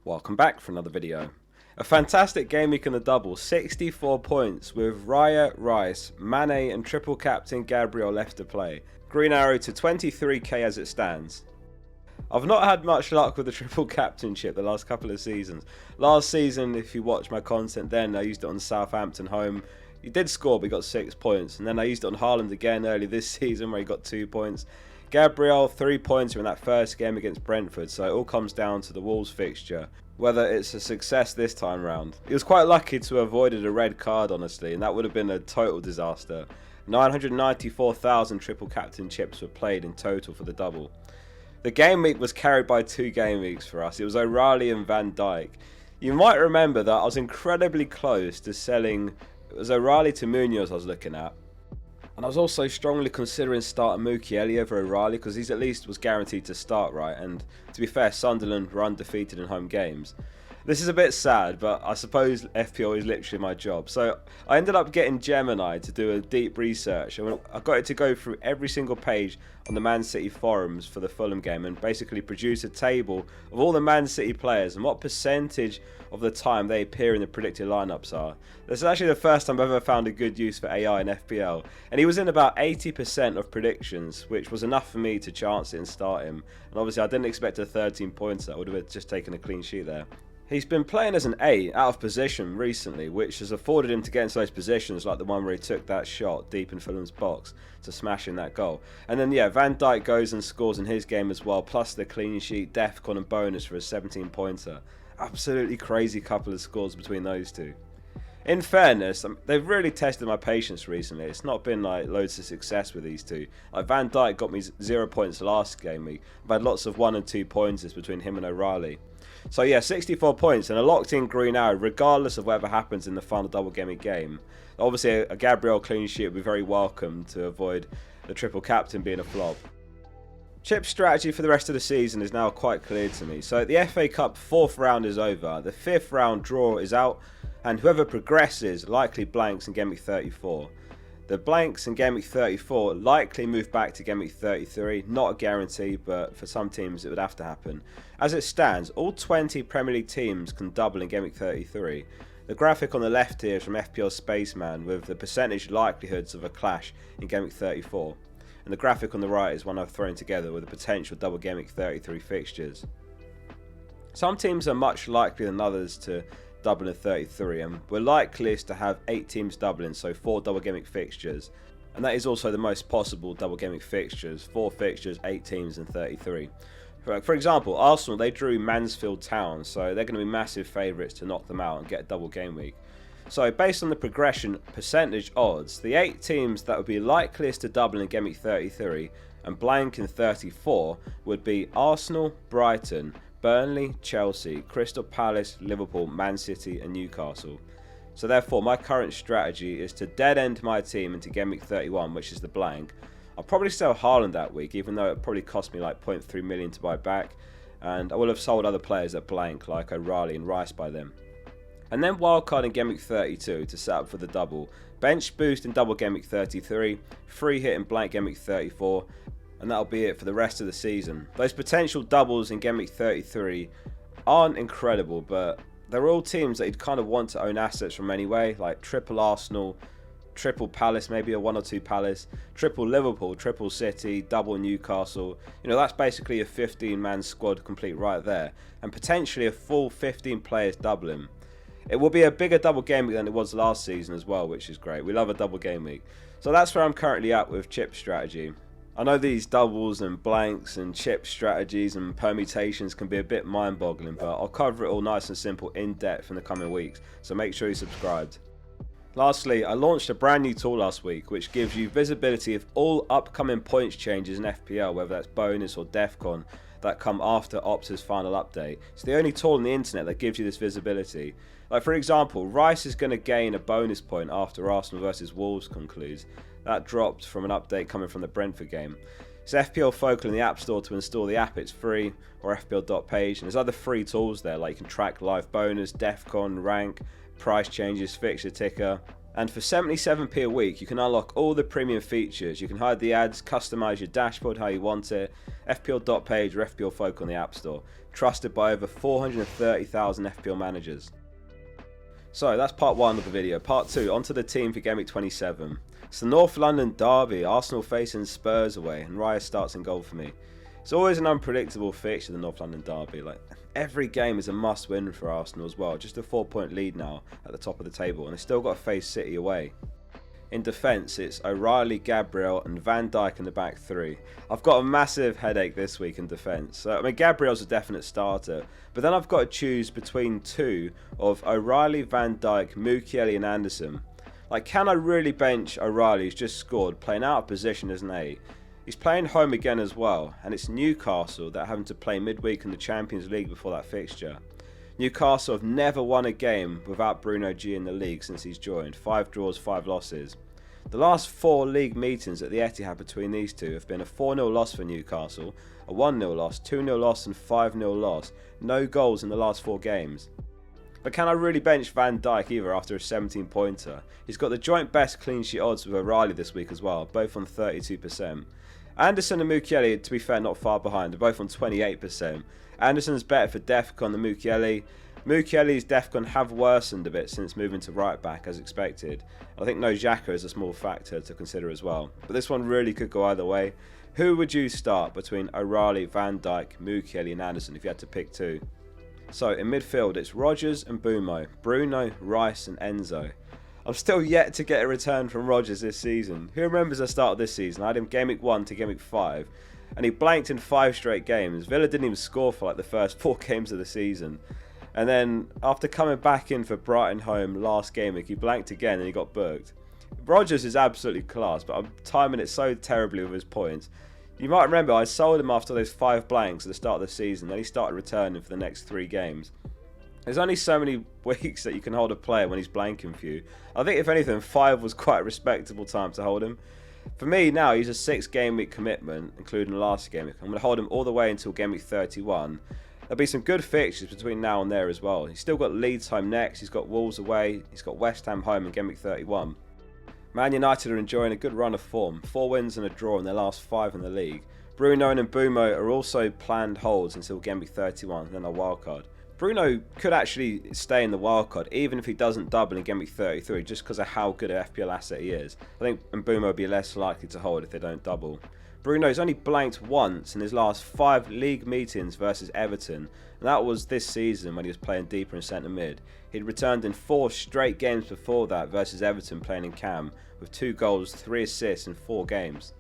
Welcome back for another video. A fantastic game week in the double, 64 points with Raya, Rice, Mane and triple captain Gabriel left to play. Green arrow to 23k as it stands. I've not had much luck with the triple captainship the last couple of seasons. Last season, if you watch my content then, I used it on Southampton home. He did score but he got 6 points, and then I used it on Haaland again early this season where he got 2 points. Gabriel 3 points in that first game against Brentford, so it all comes down to the Wolves fixture, whether it's a success this time round. He was quite lucky to have avoided a red card honestly, and that would have been a total disaster. 994,000 triple captain chips were played in total for the double. The game week was carried by 2 game weeks for us. It was O'Reilly and Van Dijk. You might remember that I was incredibly close to selling, it was O'Reilly to Munoz I was looking at. And I was also strongly considering starting Mukiele over O'Reilly because he's at least was guaranteed to start, right? And to be fair, Sunderland were undefeated in home games. This is a bit sad, but I suppose FPL is literally my job. So I ended up getting Gemini to do a deep research, and I got it to go through every single page on the Man City forums for the Fulham game and basically produce a table of all the Man City players and what percentage of the time they appear in the predicted lineups are. This is actually the first time I've ever found a good use for AI in FPL, and he was in about 80% of predictions, which was enough for me to chance it and start him. And obviously I didn't expect a 13 pointer, I would have just taken a clean sheet there. He's been playing as an 8 out of position recently, which has afforded him to get into those positions like the one where he took that shot deep in Fulham's box to smash in that goal. And then yeah, Van Dijk goes and scores in his game as well, plus the clean sheet, defcon and bonus for a 17 pointer. Absolutely crazy couple of scores between those two. In fairness, they've really tested my patience recently. It's not been like loads of success with these two. Like Van Dijk got me 0 points last game week. I've had lots of 1 and 2 pointers between him and O'Reilly. So yeah, 64 points and a locked in green arrow regardless of whatever happens in the final double game. Obviously a Gabriel clean sheet would be very welcome to avoid the triple captain being a flop. Chip strategy for the rest of the season is now quite clear to me. So the FA Cup 4th round is over, the 5th round draw is out, and whoever progresses likely blanks in Game Week 34. The blanks in Game Week 34 likely move back to Game Week 33, not a guarantee, but for some teams it would have to happen. As it stands, all 20 Premier League teams can double in Game Week 33. The graphic on the left here is from FPL Spaceman with the percentage likelihoods of a clash in Game Week 34. And the graphic on the right is one I've thrown together with the potential double Game Week 33 fixtures. Some teams are much likelier than others to double in 33, and we're likeliest to have 8 teams doubling, so 4 double game week fixtures, and that is also the most possible double game week fixtures, 4 fixtures, 8 teams in 33. For example, Arsenal, they drew Mansfield Town, so they're going to be massive favourites to knock them out and get a double game week. So based on the progression percentage odds, the 8 teams that would be likeliest to double in game week 33 and blank in 34 would be Arsenal, Brighton, Burnley, Chelsea, Crystal Palace, Liverpool, Man City and Newcastle. So therefore my current strategy is to dead end my team into Game Week 31, which is the blank. I'll probably sell Haaland that week, even though it probably cost me like 0.3 million to buy back, and I will have sold other players at blank like O'Reilly and Rice by then. And then wildcard in Game Week 32 to set up for the double, bench boost in double Game Week 33, free hit in blank Game Week 34, and that'll be it for the rest of the season. Those potential doubles in Game Week 33 aren't incredible, but they're all teams that you'd kind of want to own assets from anyway, like triple Arsenal, triple Palace, maybe a 1 or 2 Palace, triple Liverpool, triple City, double Newcastle. You know, that's basically a 15-man squad complete right there, and potentially a full 15 players doubling. It will be a bigger double game week than it was last season as well, which is great. We love a double game week. So that's where I'm currently at with chip strategy. I know these doubles and blanks and chip strategies and permutations can be a bit mind-boggling, but I'll cover it all nice and simple in depth in the coming weeks, so make sure you're subscribed. Lastly, I launched a brand new tool last week which gives you visibility of all upcoming points changes in FPL, whether that's bonus or defcon, that come after Opta's final update. It's the only tool on the internet that gives you this visibility. Like for example, Rice is going to gain a bonus point after Arsenal vs Wolves concludes. That dropped from an update coming from the Brentford game. It's FPL Focal in the App Store to install the app, it's free, or FPL.page, and there's other free tools there like you can track live bonus, defcon, rank, price changes, fixture ticker, And for 77p a week, you can unlock all the premium features. You can hide the ads, customize your dashboard how you want it, FPL.page or FPL Folk on the App Store. Trusted by over 430,000 FPL managers. So that's part 1 of the video. Part 2, onto the team for Gameweek 27. It's the North London derby, Arsenal facing Spurs away, and Raya starts in goal for me. It's always an unpredictable fixture, the North London derby. Like, every game is a must-win for Arsenal as well. Just a 4-point lead now at the top of the table, and they've still got to face City away. In defence, it's O'Reilly, Gabriel and Van Dijk in the back 3. I've got a massive headache this week in defence. I mean, Gabriel's a definite starter, but then I've got to choose between 2 of O'Reilly, Van Dijk, Mukiele and Anderson. Like, can I really bench O'Reilly, who's just scored, playing out of position as an 8? He's playing home again as well, and it's Newcastle that are having to play midweek in the Champions League before that fixture. Newcastle have never won a game without Bruno G in the league since he's joined. 5 draws, 5 losses. The last 4 league meetings at the Etihad between these two have been a 4-0 loss for Newcastle, a 1-0 loss, 2-0 loss and 5-0 loss. No goals in the last 4 games. But can I really bench Van Dijk either after a 17-pointer? He's got the joint best clean sheet odds with O'Reilly this week as well, both on 32%. Anderson and Mukiele, to be fair, not far behind, are both on 28%. Anderson's better for Defcon than Mukiele. Mukiele's Defcon have worsened a bit since moving to right back as expected. I think no Xhaka is a small factor to consider as well. But this one really could go either way. Who would you start between O'Reilly, Van Dijk, Mukiele and Anderson if you had to pick 2? So in midfield it's Rodgers and Bumo, Bruno, Rice and Enzo. I'm still yet to get a return from Rodgers this season. Who remembers the start of this season? I had him Gameweek 1 to Gameweek 5 and he blanked in 5 straight games. Villa didn't even score for like the first 4 games of the season. And then after coming back in for Brighton home last Gameweek, he blanked again and he got booked. Rodgers is absolutely class, but I'm timing it so terribly with his points. You might remember I sold him after those 5 blanks at the start of the season, then he started returning for the next 3 games. There's only so many weeks that you can hold a player when he's blanking for you. I think if anything, 5 was quite a respectable time to hold him. For me now, he's a 6 game week commitment, including the last game week. I'm going to hold him all the way until game week 31. There'll be some good fixtures between now and there as well. He's still got Leeds home next, he's got Wolves away, he's got West Ham home in game week 31. Man United are enjoying a good run of form, 4 wins and a draw in their last 5 in the league. Bruno and Mbumo are also planned holds until game week 31, then a wildcard. Bruno could actually stay in the wildcard even if he doesn't double in game week 33 just because of how good an FPL asset he is. I think Mbumo will be less likely to hold if they don't double. Bruno's only blanked once in his last 5 league meetings versus Everton, and that was this season when he was playing deeper in centre mid. He'd returned in 4 straight games before that versus Everton playing in Cam, with 2 goals, 3 assists in 4 games.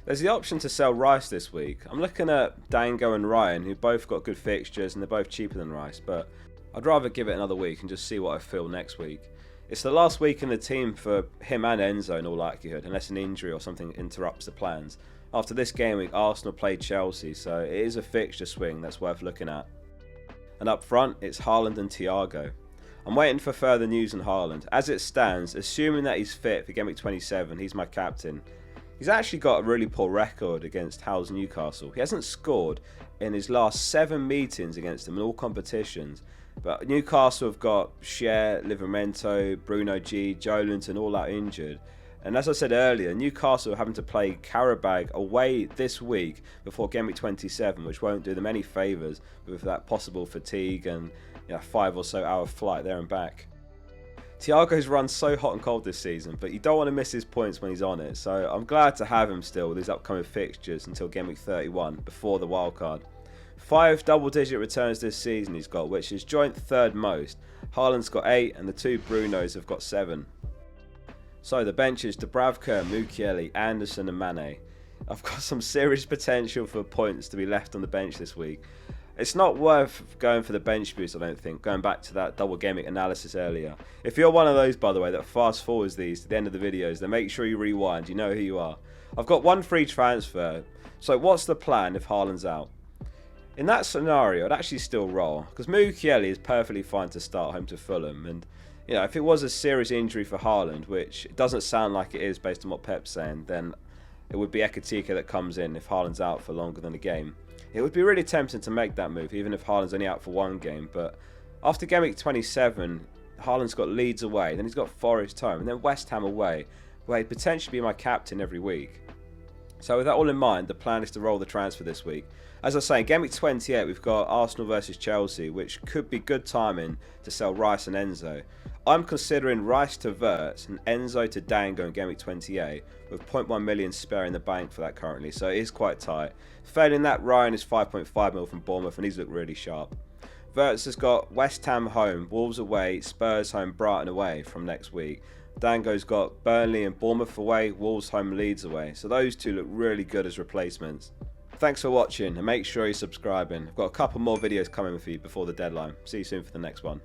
There's the option to sell Rice this week. I'm looking at Dango and Ryan, who both got good fixtures and they're both cheaper than Rice, but I'd rather give it another week and just see what I feel next week. It's the last week in the team for him and Enzo in all likelihood, unless an injury or something interrupts the plans. After this game week, Arsenal played Chelsea, so it is a fixture swing that's worth looking at. And up front, it's Haaland and Thiago. I'm waiting for further news on Haaland. As it stands, assuming that he's fit for Gameweek 27, he's my captain. He's actually got a really poor record against Hull's Newcastle. He hasn't scored in his last 7 meetings against them in all competitions. But Newcastle have got Cher, Livramento, Bruno G, Jolinton all out injured. And as I said earlier, Newcastle are having to play Karaj away this week before Gameweek 27, which won't do them any favours with that possible fatigue and 5 or so hour flight there and back. Thiago's run so hot and cold this season, but you don't want to miss his points when he's on it, so I'm glad to have him still with his upcoming fixtures until Gameweek 31 before the wildcard. 5 double-digit returns this season he's got, which is joint 3rd most. Haaland's got 8 and the 2 Brunos have got 7. So the bench is Dubravka, Mukiele, Anderson and Mane. I've got some serious potential for points to be left on the bench this week. It's not worth going for the bench boost, I don't think, going back to that double gaming analysis earlier. If you're one of those, by the way, that fast forwards these to the end of the videos, then make sure you rewind, you know who you are. I've got 1 free transfer, so what's the plan if Haaland's out? In that scenario, I'd actually still roll, because Mukiele is perfectly fine to start home to Fulham, and if it was a serious injury for Haaland, which it doesn't sound like it is based on what Pep's saying, then it would be Ekitike that comes in if Haaland's out for longer than a game. It would be really tempting to make that move, even if Haaland's only out for 1 game, but after Gameweek 27, Haaland's got Leeds away, then he's got Forest home, and then West Ham away, where he'd potentially be my captain every week. So with that all in mind, the plan is to roll the transfer this week. As I was saying, Gameweek 28, we've got Arsenal versus Chelsea, which could be good timing to sell Rice and Enzo. I'm considering Rice to Wirtz and Enzo to Dango in Gameweek 28, with 0.1 million spare in the bank for that currently, so it is quite tight. Failing that, Ryan is 5.5 mil from Bournemouth, and he's looked really sharp. Wirtz has got West Ham home, Wolves away, Spurs home, Brighton away from next week. Dango's got Burnley and Bournemouth away, Wolves home, Leeds away. So those two look really good as replacements. Thanks for watching, and make sure you're subscribing. I've got a couple more videos coming for you before the deadline. See you soon for the next one.